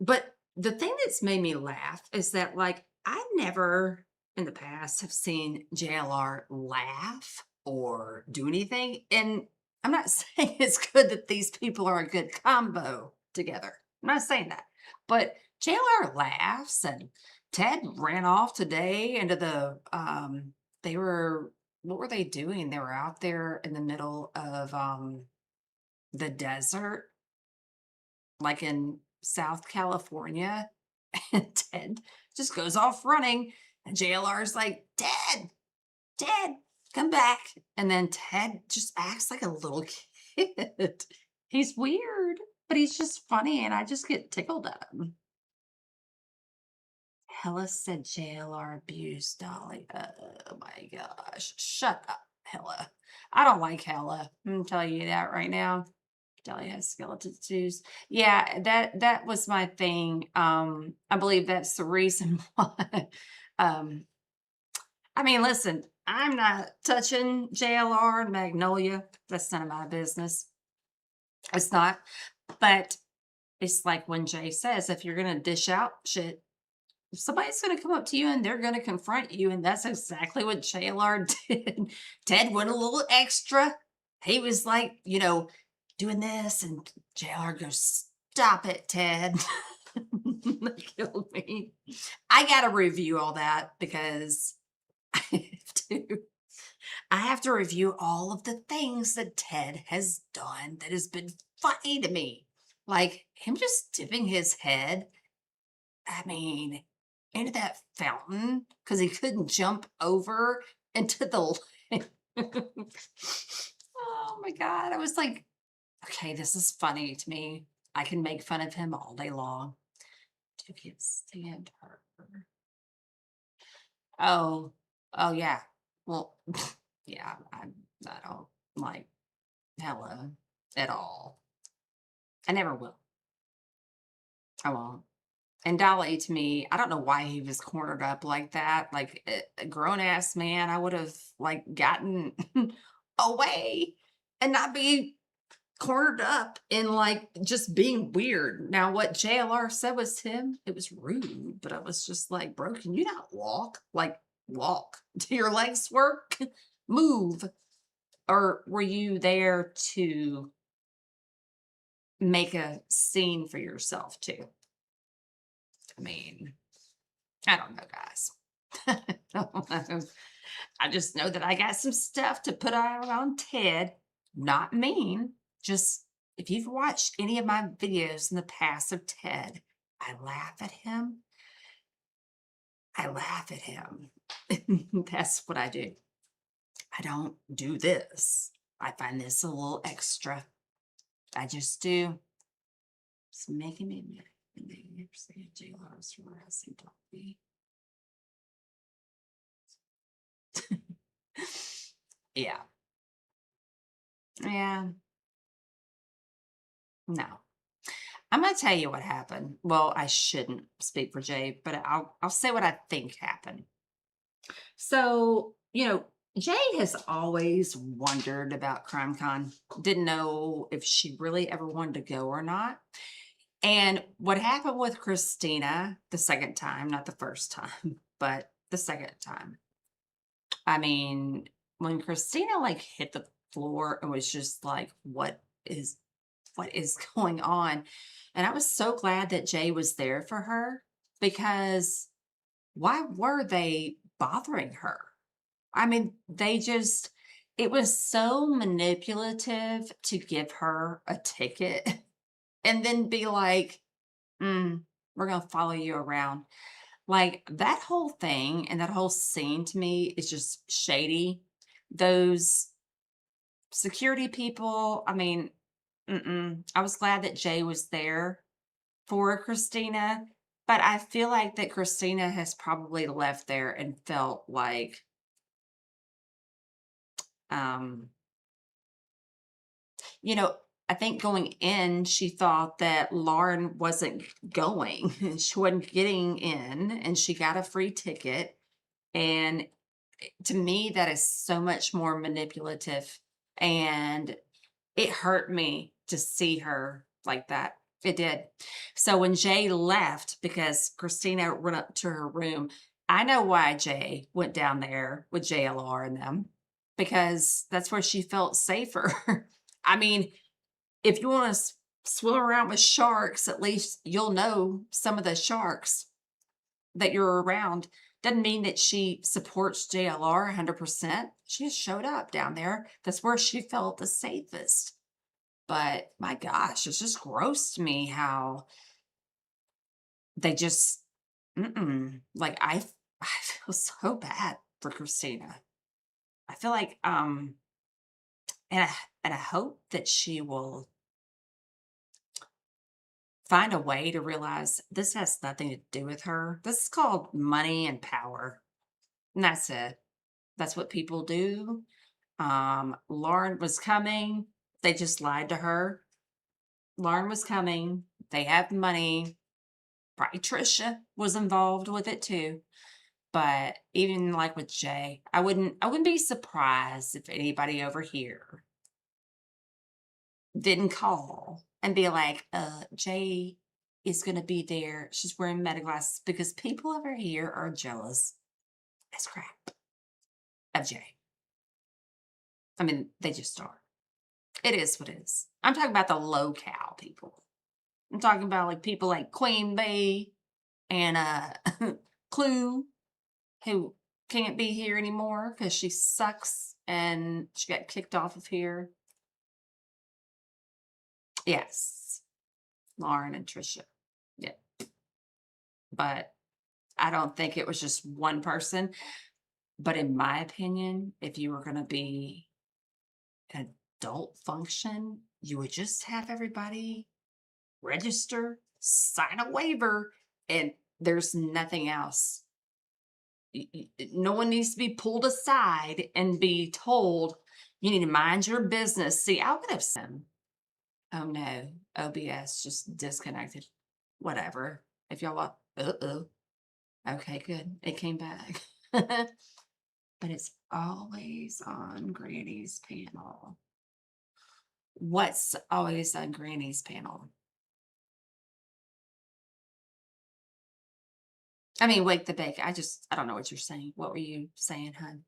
Speaker 16: But the thing that's made me laugh is that, like, I never in the past have seen JLR laugh or do anything. And I'm not saying it's good that these people are a good combo together. I'm not saying that. But JLR laughs, and Ted ran off today into the they were, what were they doing? They were out there in the middle of the desert, like in South California, and Ted just goes off running, and JLR's like, Ted, come back. And then Ted just acts like a little kid. He's weird, but he's just funny, and I just get tickled at him. Hella said JLR abused Dolly. Oh my gosh. Shut up, Hella. I don't like Hella. I'm gonna tell you that right now. Dolly has skeleton shoes. Yeah, that was my thing. I believe that's the reason why. I mean, listen, I'm not touching JLR and Magnolia. That's none of my business. It's not. But it's like when Jay says, if you're gonna dish out shit, somebody's going to come up to you and they're going to confront you. And that's exactly what JLR did. Ted went a little extra. He was like, you know, doing this, and JLR goes, stop it, Ted. That killed me. I got to review all that because I have to review all of the things that Ted has done that has been funny to me. Like him just dipping his head, I mean, into that fountain because he couldn't jump over into the lake. Oh my God. I was like, okay, this is funny to me. I can make fun of him all day long. You can't stand her. Oh, yeah. Well, yeah, I don't like Hella at all. I never will. I won't. And Dolly, to me, I don't know why he was cornered up like that. Like a grown ass man, I would have like gotten away and not be cornered up in like just being weird. Now, what JLR said was to him, it was rude, but I was just like, bro, can you not walk? Like, walk. Do your legs work? Move. Or were you there to make a scene for yourself too? I mean, I don't know, guys. I just know that I got some stuff to put out on Ted. Not mean. Just if you've watched any of my videos in the past of Ted, I laugh at him. That's what I do. I don't do this. I find this a little extra. I just do. It's making me mad. And they never say JLR's harassing Dolly. Yeah. Yeah. No. I'm gonna tell you what happened. Well, I shouldn't speak for Jay, but I'll say what I think happened. So, you know, Jay has always wondered about CrimeCon. Didn't know if she really ever wanted to go or not. And what happened with Christina the second time, not the first time, but the second time. I mean, when Christina like hit the floor and was just like, what is going on? And I was so glad that Jay was there for her, because why were they bothering her? I mean, it was so manipulative to give her a ticket and then be like, we're going to follow you around. Like that whole thing and that whole scene to me is just shady. Those security people, I mean, I was glad that Jay was there for Christina, but I feel like that Christina has probably left there and felt like Um, you know, I think going in, she thought that Lauren wasn't going. She wasn't getting in, and she got a free ticket. And to me, that is so much more manipulative. And it hurt me to see her like that. It did. So when Jay left, because Christina went up to her room, I know why Jay went down there with JLR and them, because that's where she felt safer. I mean, if you want to swim around with sharks, at least you'll know some of the sharks that you're around. Doesn't mean that she supports JLR 100%. She just showed up down there. That's where she felt the safest. But my gosh, it's just gross to me how they just, like I feel so bad for Christina. I feel like, and I hope that she will find a way to realize this has nothing to do with her. This is called money and power. And that's it. That's what people do. Lauren was coming. They just lied to her. Lauren was coming. They have money. Probably Trisha was involved with it too. But even like with Jay, I wouldn't be surprised if anybody over here didn't call and be like, Jay is going to be there. She's wearing meta glasses, because people over here are jealous as crap of Jay. I mean, they just are. It is what it is. I'm talking about the low-cal people. I'm talking about like people like Queen Bee and Clue, who can't be here anymore because she sucks and she got kicked off of here. Yes, Lauren and Trisha. Yeah. But I don't think it was just one person. But in my opinion, if you were going to be an adult function, you would just have everybody register, sign a waiver, and there's nothing else. No one needs to be pulled aside and be told, you need to mind your business. See, I would have said, oh no, OBS just disconnected. Whatever. If y'all want, okay, good. It came back. But it's always on Granny's panel. What's always on Granny's panel? I mean, wake the bake. I don't know what you're saying. What were you saying, hon?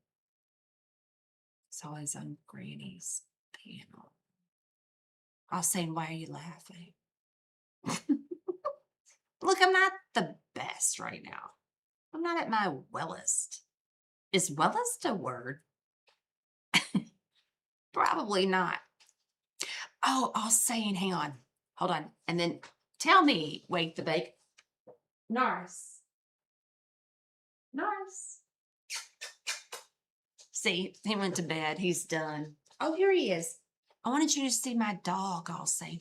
Speaker 16: It's always on Granny's panel. I was saying, why are you laughing? Look, I'm not the best right now. I'm not at my wellest. Is wellest a word? Probably not. Oh, I was saying, hang on. Hold on. And then tell me, wake the bake. Norris. Norris. See, he went to bed. He's done. Oh, here he is. I wanted you to see my dog. I'll say.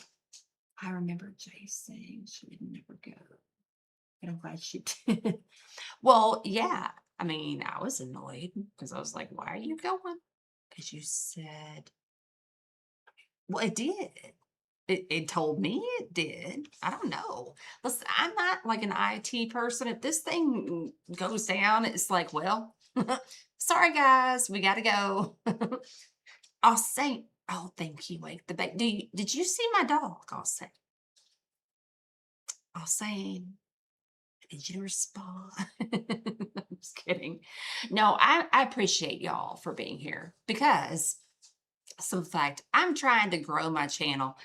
Speaker 16: I remember Jay saying she would never go. And I'm glad she did. Well, yeah. I mean, I was annoyed because I was like, why are you going? Because you said, well, it did. It told me it did. I don't know. Listen, I'm not like an IT person. If this thing goes down, it's like, well, sorry guys, we gotta go. I'll say, oh, thank you, wake the bake. Did you see my dog? I'll say, did you respond? I'm just kidding. No, I appreciate y'all for being here, because some fact, I'm trying to grow my channel.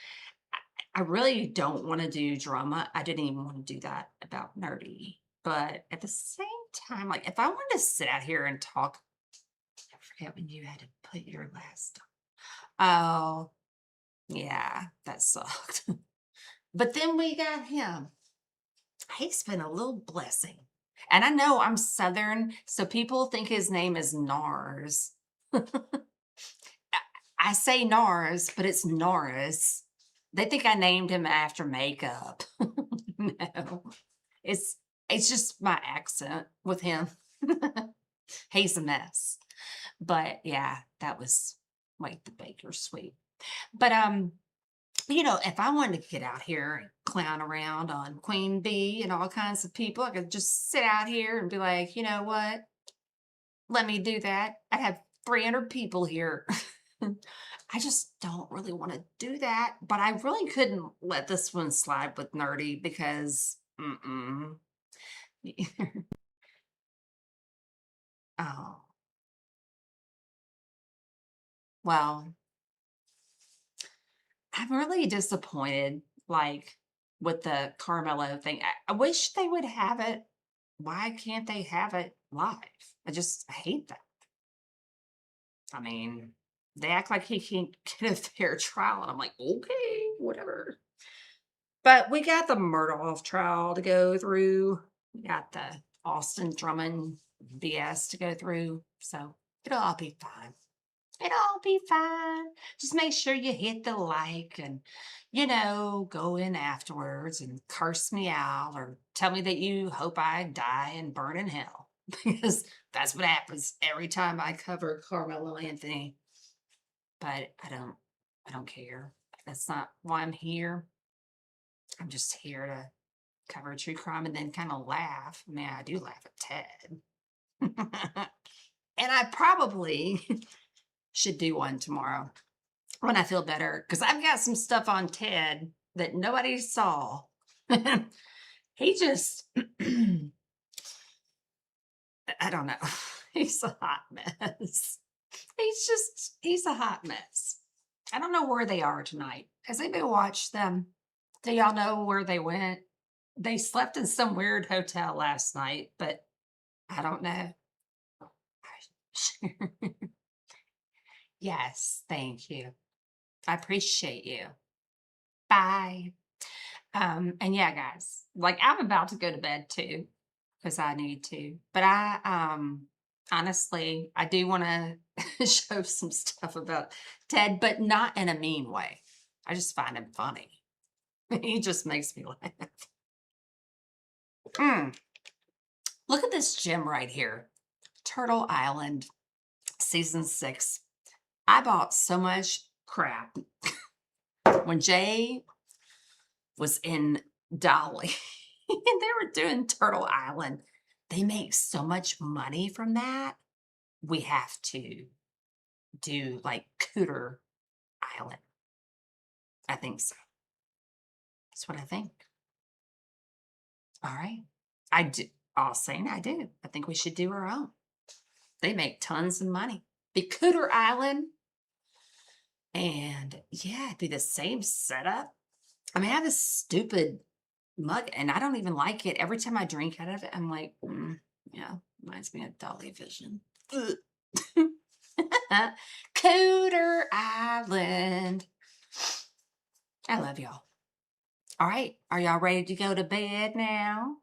Speaker 16: I really don't want to do drama. I didn't even want to do that about Nerdy. But at the same time, like if I wanted to sit out here and talk, I forget when you had to put your last on. Oh, yeah, that sucked. But then we got him. He's been a little blessing. And I know I'm Southern, so people think his name is Nars. I say Nars, but it's Norris. They think I named him after makeup. No, it's just my accent with him. He's a mess. But yeah, that was wait, the baker's sweet. But if I wanted to get out here and clown around on Queen Bee and all kinds of people, I could just sit out here and be like, you know what? Let me do that. I'd have 300 people here. I just don't really want to do that, but I really couldn't let this one slide with Nerdy because, oh, well, I'm really disappointed, like with the Carmelo thing. I wish they would have it. Why can't they have it live? I hate that. I mean, they act like he can't get a fair trial, and I'm like, okay, whatever. But we got the Murdoch trial to go through. We got the Austin Drummond BS to go through. So it'll all be fine. It'll all be fine. Just make sure you hit the like and, go in afterwards and curse me out or tell me that you hope I die and burn in hell. Because that's what happens every time I cover Karmelo Anthony. But I don't care. That's not why I'm here. I'm just here to cover true crime and then kind of laugh. I mean, I do laugh at Ted. And I probably should do one tomorrow when I feel better, because I've got some stuff on Ted that nobody saw. He just, I don't know. He's a hot mess. He's a hot mess. I don't know where they are tonight. Has anybody watched them? Do y'all know where they went? They slept in some weird hotel last night, but I don't know. Yes, thank you. I appreciate you. Bye. And yeah, guys, like I'm about to go to bed too, because I need to. But I honestly, I do want to show some stuff about Ted, but not in a mean way. I just find him funny. He just makes me laugh. Look at this gem right here. Turtle Island, season 6. I bought so much crap when Jay was in Dolly and they were doing Turtle Island. They make so much money from that. We have to do like Cooter Island. I think so. That's what I think. All right. I do. All saying I do. I think we should do our own. They make tons of money. Be Cooter Island. And yeah, it'd be the same setup. I mean, I have this stupid mug and I don't even like it. Every time I drink out of it, I'm like, yeah, reminds me of Dolly Vision. Cooter Island. I love y'all. All right. Are y'all ready to go to bed now?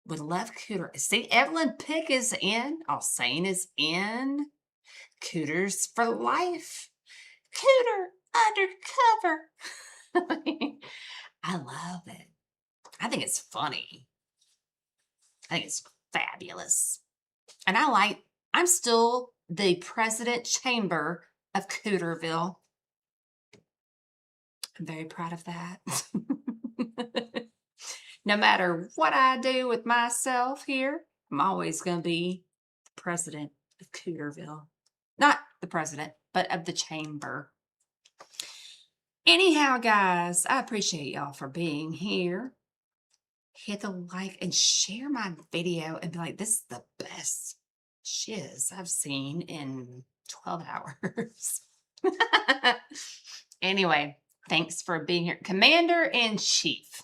Speaker 16: Would love Cooter. See, Evelyn Pick is in. All saying is in. Cooters for life. Cooter undercover. I love it. I think it's funny. I think it's fabulous. And I'm still the president chamber of Cooterville. I'm very proud of that. No matter what I do with myself here, I'm always going to be the president of Cooterville. Not the president, but of the chamber. Anyhow, guys, I appreciate y'all for being here. Hit the like and share my video and be like, this is the best shiz I've seen in 12 hours. Anyway, thanks for being here. Commander-in-Chief.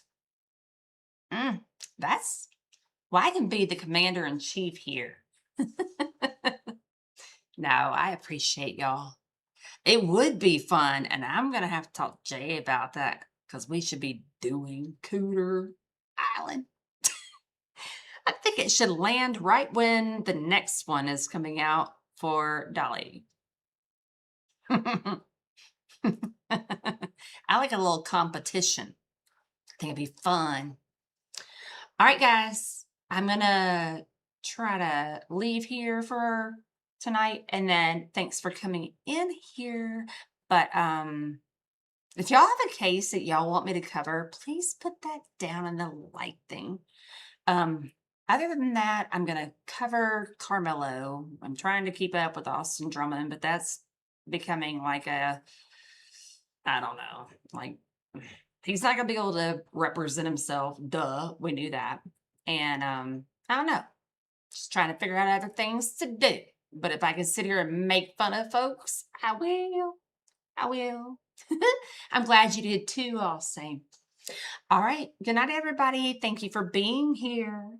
Speaker 16: That's why I can be the commander-in-chief here. No, I appreciate y'all. It would be fun, and I'm going to have to talk to Jay about that because we should be doing Cooter Island. I think it should land right when the next one is coming out for Dolly. I like a little competition. I think it'd be fun. All right, guys, I'm going to try to leave here for tonight. And then thanks for coming in here. But if y'all have a case that y'all want me to cover, please put that down in the like thing. Other than that, I'm going to cover Karmelo. I'm trying to keep up with Austin Drummond, but that's becoming like I don't know, like he's not going to be able to represent himself. Duh, we knew that. And I don't know, just trying to figure out other things to do. But if I can sit here and make fun of folks, I will. I'm glad you did too, all same. All right. Good night, everybody. Thank you for being here.